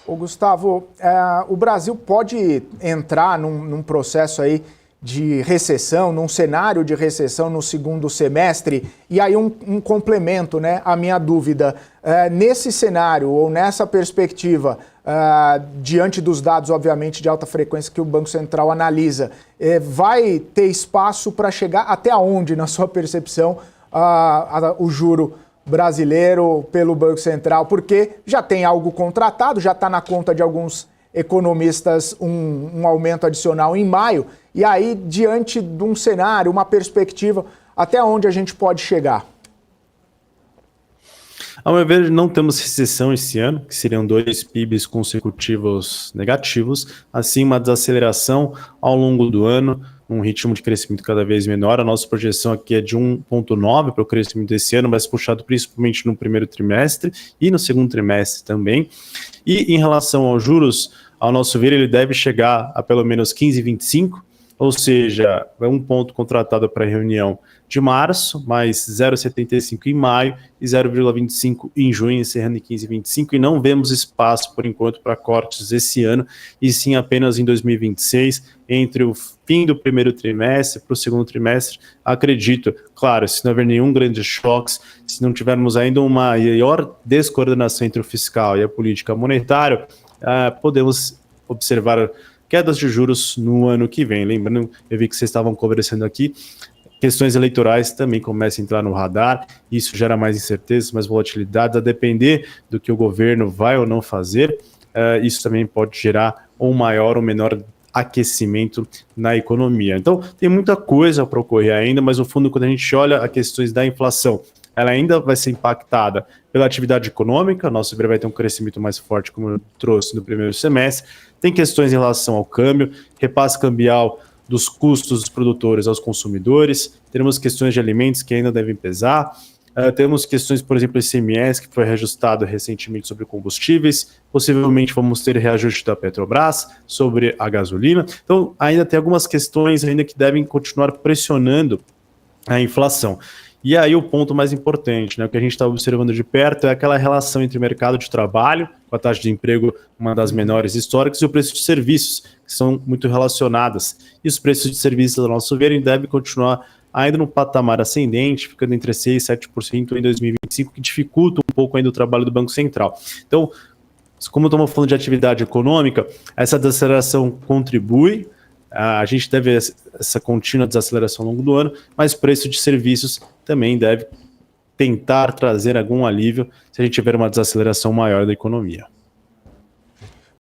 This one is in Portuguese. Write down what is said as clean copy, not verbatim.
Ô Gustavo, o Brasil pode entrar num processo aí de recessão, num cenário de recessão no segundo semestre? E aí um complemento, né, a minha dúvida. Nesse cenário ou nessa perspectiva, diante dos dados, obviamente, de alta frequência que o Banco Central analisa, vai ter espaço para chegar até onde, na sua percepção, o juro brasileiro pelo Banco Central? Porque já tem algo contratado, já está na conta de alguns economistas um aumento adicional em maio, e aí, diante de um cenário, uma perspectiva, até onde a gente pode chegar? Ao meu ver, não temos recessão esse ano, que seriam 2 PIBs consecutivos negativos, assim uma desaceleração ao longo do ano, um ritmo de crescimento cada vez menor. A nossa projeção aqui é de 1,9 para o crescimento desse ano, mas puxado principalmente no primeiro trimestre e no segundo trimestre também. E em relação aos juros, ao nosso ver, ele deve chegar a pelo menos 15,25, ou seja, é um ponto contratado para a reunião de março, mais 0,75 em maio e 0,25 em junho, encerrando em 15,25, e não vemos espaço, por enquanto, para cortes esse ano, e sim apenas em 2026, entre o fim do primeiro trimestre para o segundo trimestre. Acredito, claro, se não houver nenhum grande choque, se não tivermos ainda uma maior descoordenação entre o fiscal e a política monetária, podemos observar quedas de juros no ano que vem. Lembrando, eu vi que vocês estavam conversando aqui, questões eleitorais também começam a entrar no radar, isso gera mais incertezas, mais volatilidade, a depender do que o governo vai ou não fazer, isso também pode gerar um maior ou menor aquecimento na economia. Então, tem muita coisa para ocorrer ainda, mas no fundo, quando a gente olha as questões da inflação, ela ainda vai ser impactada pela atividade econômica, nosso ver vai ter um crescimento mais forte, como eu trouxe no primeiro semestre. Tem questões em relação ao câmbio, repasse cambial dos custos dos produtores aos consumidores, teremos questões de alimentos que ainda devem pesar, temos questões, por exemplo, ICMS, que foi reajustado recentemente sobre combustíveis, possivelmente vamos ter reajuste da Petrobras sobre a gasolina. Então, ainda tem algumas questões ainda que devem continuar pressionando a inflação. E aí o ponto mais importante, né, o que a gente está observando de perto é aquela relação entre o mercado de trabalho, com a taxa de emprego uma das menores históricas, e o preço de serviços, que são muito relacionadas. E os preços de serviços, ao nosso ver, devem continuar ainda no patamar ascendente, ficando entre 6% e 7% em 2025, que dificulta um pouco ainda o trabalho do Banco Central. Então, como estamos falando de atividade econômica, essa desaceleração contribui. A gente deve essa contínua desaceleração ao longo do ano, mas o preço de serviços também deve tentar trazer algum alívio se a gente tiver uma desaceleração maior da economia.